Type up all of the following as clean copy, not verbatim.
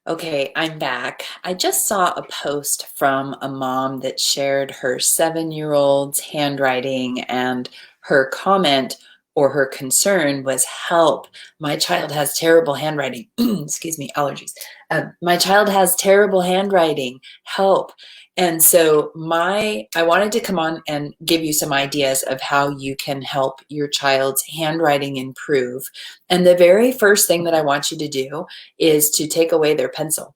Okay, I'm back. I just saw a post from a mom that shared her 7-year-old's handwriting, and her comment or her concern was, help, my child has terrible handwriting. Excuse me, allergies. My child has terrible handwriting, help. And so I wanted to come on and give you some ideas of how you can help your child's handwriting improve. And the very first thing that I want you to do is to take away their pencil.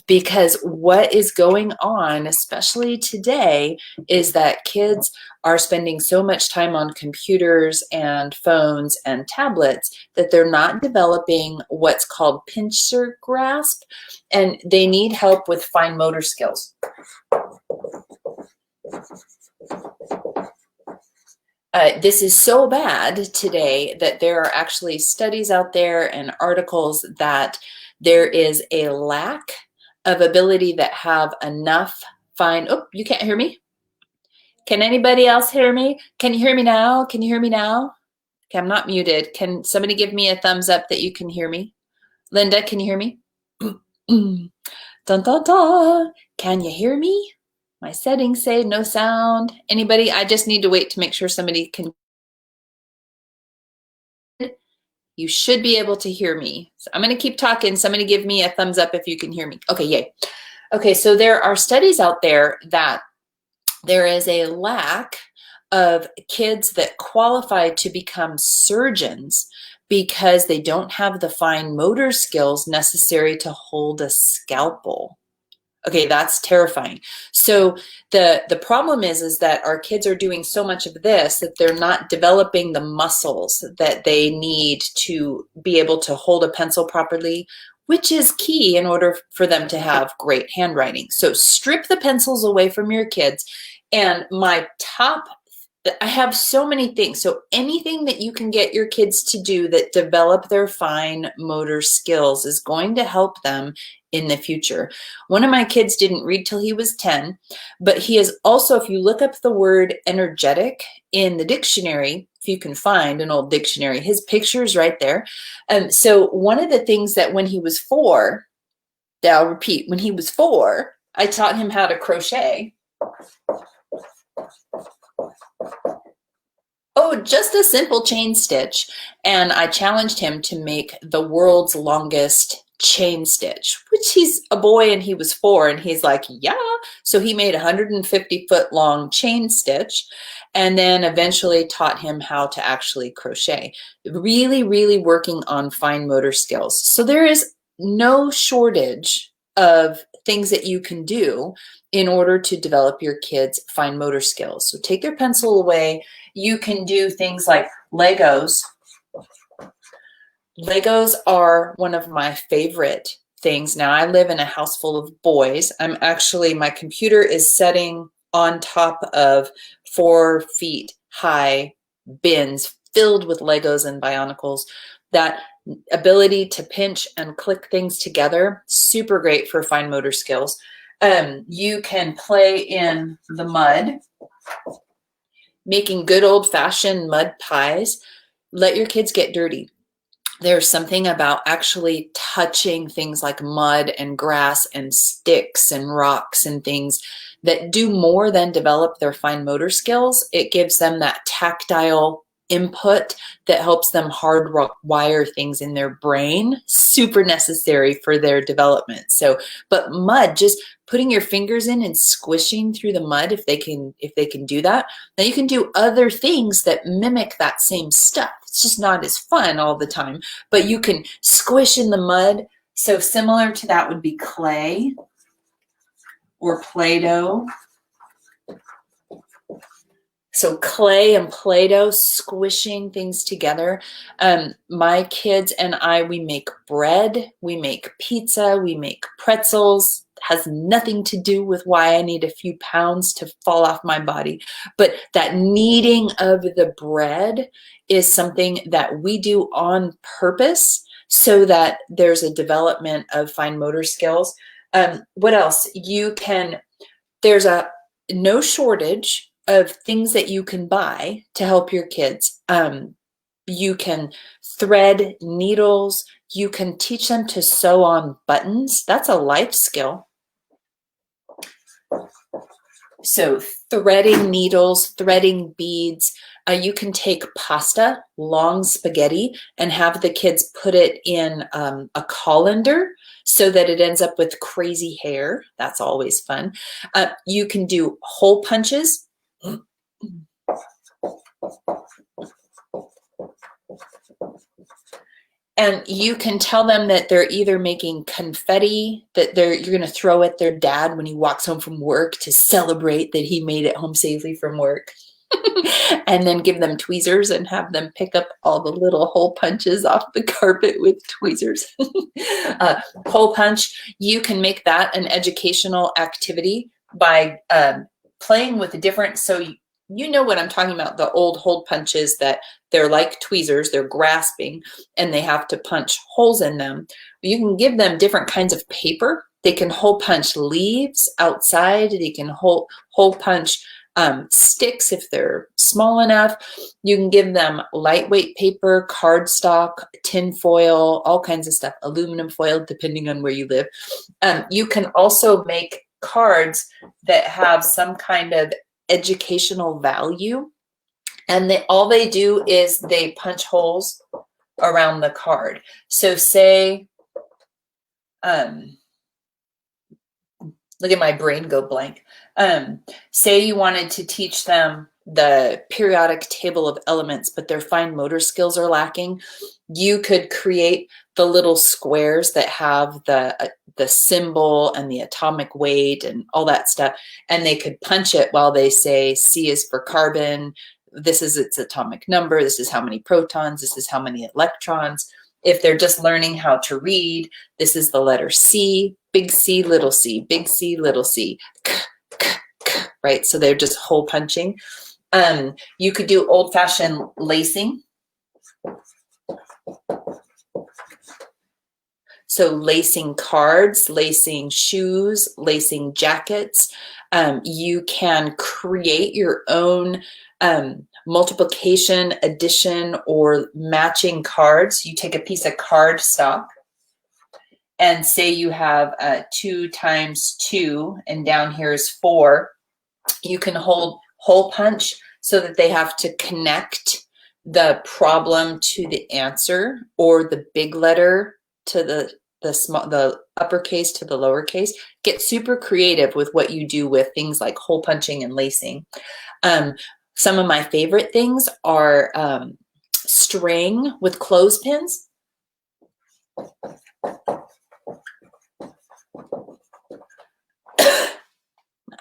Because what is going on, especially today, is that kids are spending so much time on computers and phones and tablets that they're not developing what's called pincer grasp, and they need help with fine motor skills. This is so bad today that there are actually studies out there and articles that there is a lack of ability that have enough fine. Oh, you can't hear me? Can anybody else hear me? Can you hear me now? Can you hear me now? Okay, I'm not muted. Can somebody give me a thumbs up that you can hear me? Linda, can you hear me? Dun, dun, dun. Can you hear me? My settings say no sound. Anybody? I just need to wait to make sure somebody can. You should be able to hear me. So I'm going to keep talking. Somebody give me a thumbs up if you can hear me. Okay, yay. Okay, so there are studies out there that there is a lack of kids that qualify to become surgeons because they don't have the fine motor skills necessary to hold a scalpel. Okay, that's terrifying. So the problem is that our kids are doing so much of this that they're not developing the muscles that they need to be able to hold a pencil properly, which is key in order for them to have great handwriting. So strip the pencils away from your kids. And I have so many things. So anything that you can get your kids to do that develop their fine motor skills is going to help them in the future. One of my kids didn't read till he was 10, but he is also, if you look up the word energetic in the dictionary, if you can find an old dictionary, his picture is right there. So one of the things that when he was 4, I'll repeat, when he was 4, I taught him how to crochet. Oh, just a simple chain stitch. And I challenged him to make the world's longest chain stitch, which he's a boy and he was 4, and he's like, yeah. So he made a 150-foot long chain stitch, and then eventually taught him how to actually crochet. Really, really working on fine motor skills. So there is no shortage of things that you can do in order to develop your kids' fine motor skills. So take your pencil away. You can do things like Legos. Legos are one of my favorite things. Now, I live in a house full of boys. My computer is setting on top of 4 feet high bins filled with Legos and Bionicles. That ability to pinch and click things together, super great for fine motor skills. You can play in the mud, making good old-fashioned mud pies. Let your kids get dirty. There's something about actually touching things like mud and grass and sticks and rocks and things that do more than develop their fine motor skills. It gives them that tactile input that helps them hardwire things in their brain, super necessary for their development. So, but mud, just putting your fingers in and squishing through the mud, if they can do that, then you can do other things that mimic that same stuff. It's just not as fun all the time, but you can squish in the mud. So similar to that would be clay or Play-Doh. So clay and Play-Doh, squishing things together. My kids and I, we make bread, we make pizza, we make pretzels. Has nothing to do with why I need a few pounds to fall off my body. But that kneading of the bread is something that we do on purpose so that there's a development of fine motor skills. What else? There's no shortage of things that you can buy to help your kids. You can thread needles. You can teach them to sew on buttons. That's a life skill. So threading needles, threading beads. You can take pasta, long spaghetti, and have the kids put it in a colander so that it ends up with crazy hair. That's always fun. You can do hole punches. And you can tell them that they're either making confetti that you're going to throw at their dad when he walks home from work to celebrate that he made it home safely from work. And then give them tweezers and have them pick up all the little hole punches off the carpet with tweezers. Hole punch, you can make that an educational activity by playing with the different, so you know what I'm talking about, the old hole punches that they're like tweezers, they're grasping, and they have to punch holes in them. You can give them different kinds of paper. They can hole punch leaves outside. They can hole punch sticks if they're small enough. You can give them lightweight paper, cardstock, tin foil, all kinds of stuff, aluminum foil, depending on where you live. You can also make cards that have some kind of educational value, and all they do is they punch holes around the card. So say, look at my brain go blank. Say you wanted to teach them the periodic table of elements, but their fine motor skills are lacking. You could create the little squares that have the symbol and the atomic weight and all that stuff, and they could punch it while they say C is for carbon, this is its atomic number, this is how many protons, this is how many electrons. If they're just learning how to read, this is the letter C, big C, little c, big C, little c, k, k, k, right? So they're just hole punching. You could do old-fashioned lacing. So lacing cards, lacing shoes, lacing jackets. You can create your own multiplication, addition, or matching cards. You take a piece of card stock and say you have 2 times 2, and down here is 4. You can hold hole punch so that they have to connect the problem to the answer, or the big letter to the uppercase to the lowercase. Get super creative with what you do with things like hole punching and lacing. Some of my favorite things are string with clothespins.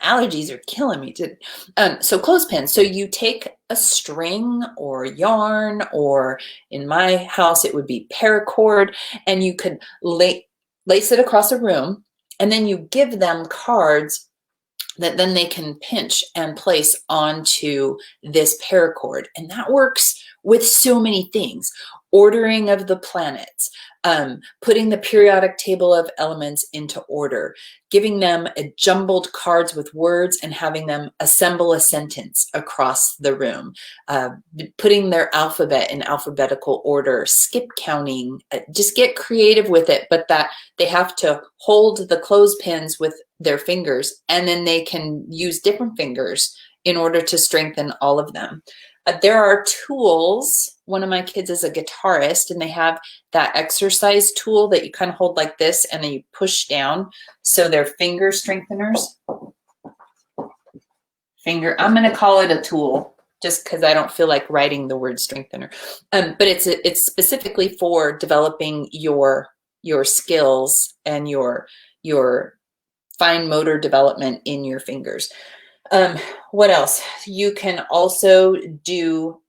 Allergies are killing me. So clothespins. So you take a string or yarn, or in my house it would be paracord, and you could lace it across a room, and then you give them cards that then they can pinch and place onto this paracord. And that works with so many things. Ordering of the planets, putting the periodic table of elements into order, giving them jumbled cards with words and having them assemble a sentence across the room, putting their alphabet in alphabetical order, skip counting, just get creative with it, but that they have to hold the clothespins with their fingers, and then they can use different fingers in order to strengthen all of them. There are tools. One of my kids is a guitarist, and they have that exercise tool that you kind of hold like this and then you push down. So they're finger strengtheners. I'm going to call it a tool just because I don't feel like writing the word strengthener. But it's specifically for developing your skills and your fine motor development in your fingers. What else? You can also do,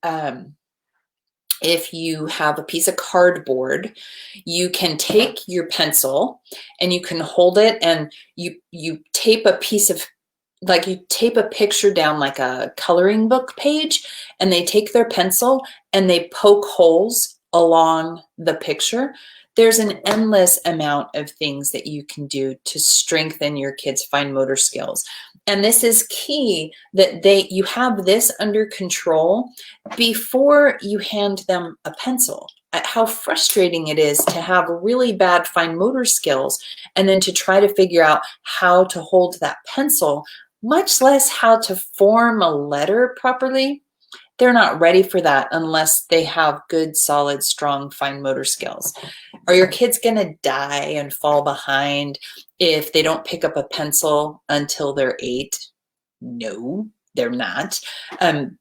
if you have a piece of cardboard, you can take your pencil and you can hold it, and you tape a piece of, like you tape a picture down like a coloring book page, and they take their pencil and they poke holes along the picture. There's an endless amount of things that you can do to strengthen your kids' fine motor skills. And this is key that you have this under control before you hand them a pencil. How frustrating it is to have really bad fine motor skills and then to try to figure out how to hold that pencil, much less how to form a letter properly. They're not ready for that unless they have good, solid, strong fine motor skills. Are your kids going to die and fall behind if they don't pick up a pencil until they're 8? No, they're not.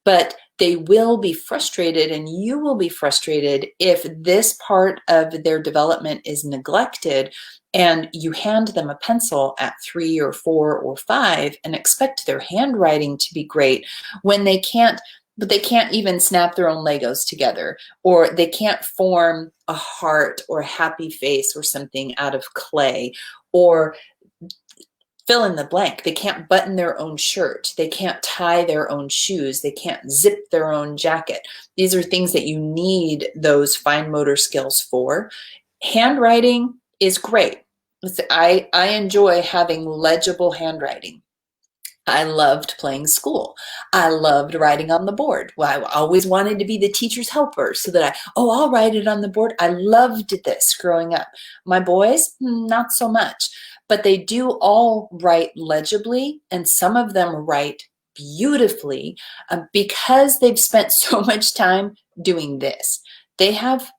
But they will be frustrated, and you will be frustrated if this part of their development is neglected and you hand them a pencil at 3 or 4 or 5 and expect their handwriting to be great when they can't. But they can't even snap their own Legos together, or they can't form a heart or a happy face or something out of clay, or fill in the blank. They can't button their own shirt. They can't tie their own shoes. They can't zip their own jacket. These are things that you need those fine motor skills for. Handwriting is great. I enjoy having legible handwriting. I loved playing school. I loved writing on the board. Well, I always wanted to be the teacher's helper so that I'll write it on the board. I loved this growing up. My boys, not so much, but they do all write legibly, and some of them write beautifully because they've spent so much time doing this. They have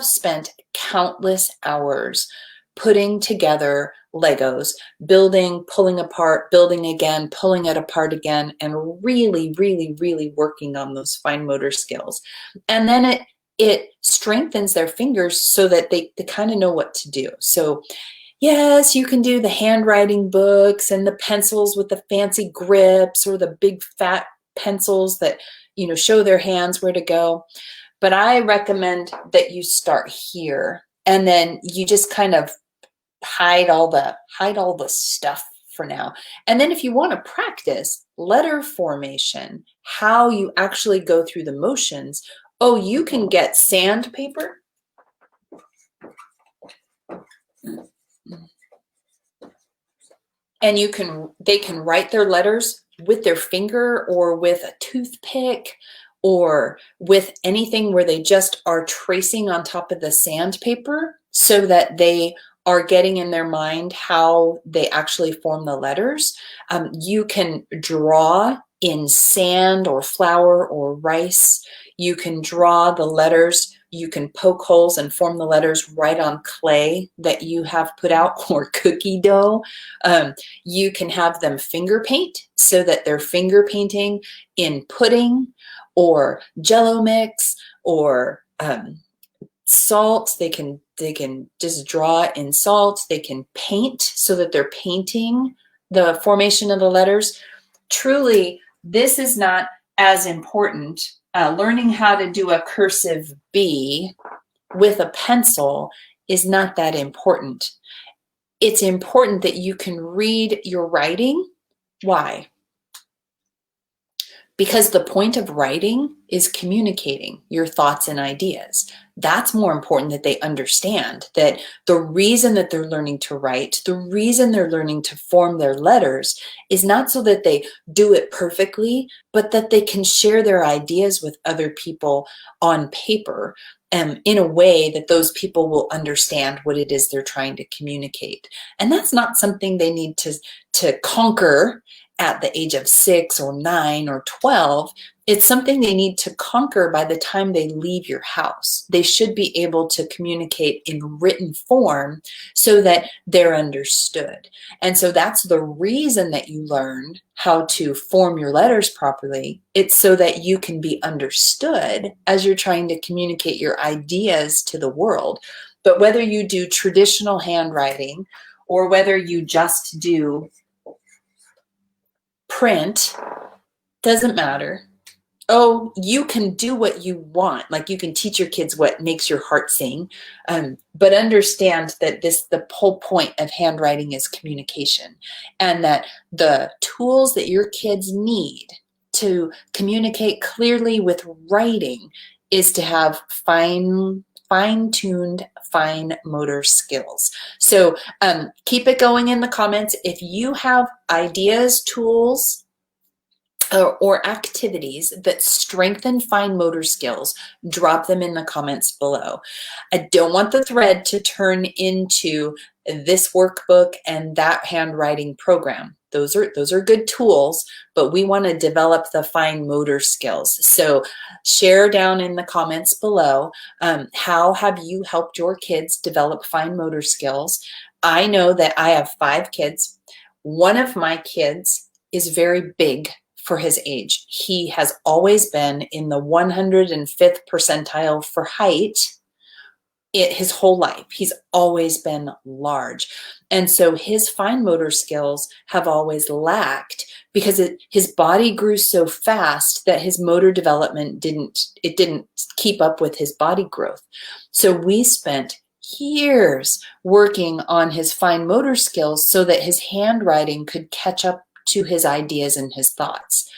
spent countless hours putting together Legos, building, pulling apart, building again, pulling it apart again, and really, really, really working on those fine motor skills. And then it strengthens their fingers so that they kind of know what to do. So yes, you can do the handwriting books and the pencils with the fancy grips, or the big fat pencils that, show their hands where to go. But I recommend that you start here, and then you just kind of hide all the stuff for now. And then if you want to practice letter formation, how you actually go through the motions, you can get sandpaper. And they can write their letters with their finger or with a toothpick or with anything where they just are tracing on top of the sandpaper so that they are getting in their mind how they actually form the letters. You can draw in sand or flour or rice. You can draw the letters. You can poke holes and form the letters right on clay that you have put out, or cookie dough. You can have them finger paint so that they're finger painting in pudding or Jello mix or salt. They can just draw in salt. They can paint so that they're painting the formation of the letters. Truly, this is not as important. Learning how to do a cursive B with a pencil is not that important. It's important that you can read your writing. Why? Because the point of writing is communicating your thoughts and ideas. That's more important, that they understand that the reason that they're learning to write, the reason they're learning to form their letters is not so that they do it perfectly, but that they can share their ideas with other people on paper in a way that those people will understand what it is they're trying to communicate. And that's not something they need to conquer at the age of 6 or 9 or 12. It's something they need to conquer by the time they leave your house. They should be able to communicate in written form so that they're understood. And so that's the reason that you learned how to form your letters properly. It's so that you can be understood as you're trying to communicate your ideas to the world. But whether you do traditional handwriting or whether you just do print, doesn't matter. You can do what you want. Like, you can teach your kids what makes your heart sing, but understand that the whole point of handwriting is communication, and that the tools that your kids need to communicate clearly with writing is to have fine fine-tuned fine motor skills. So keep it going in the comments. If you have ideas, tools, or activities that strengthen fine motor skills, drop them in the comments below. I don't want the thread to turn into this workbook and that handwriting program. Those are good tools, but we want to develop the fine motor skills. So share down in the comments below, how have you helped your kids develop fine motor skills? I know that I have 5 kids. One of my kids is very big for his age. He has always been in the 105th percentile for height his whole life. He's always been large. And so his fine motor skills have always lacked because his body grew so fast that his motor development didn't keep up with his body growth. So we spent years working on his fine motor skills so that his handwriting could catch up to his ideas and his thoughts.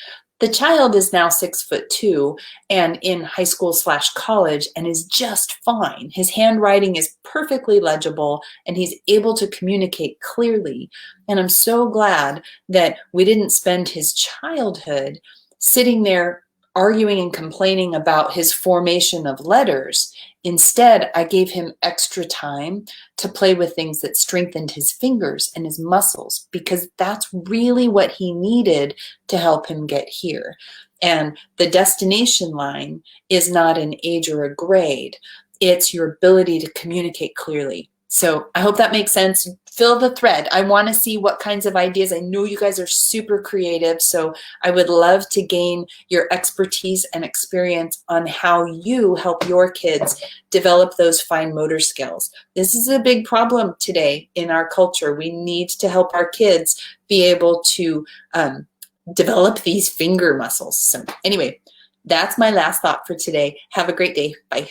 The child is now 6'2" and in high school/college and is just fine. His handwriting is perfectly legible and he's able to communicate clearly. And I'm so glad that we didn't spend his childhood sitting there arguing and complaining about his formation of letters. Instead, I gave him extra time to play with things that strengthened his fingers and his muscles, because that's really what he needed to help him get here. And the destination line is not an age or a grade. It's your ability to communicate clearly. So I hope that makes sense. Fill the thread. I want to see what kinds of ideas. I know you guys are super creative, so I would love to gain your expertise and experience on how you help your kids develop those fine motor skills. This is a big problem today in our culture. We need to help our kids be able to develop these finger muscles. So anyway, that's my last thought for today. Have a great day. Bye.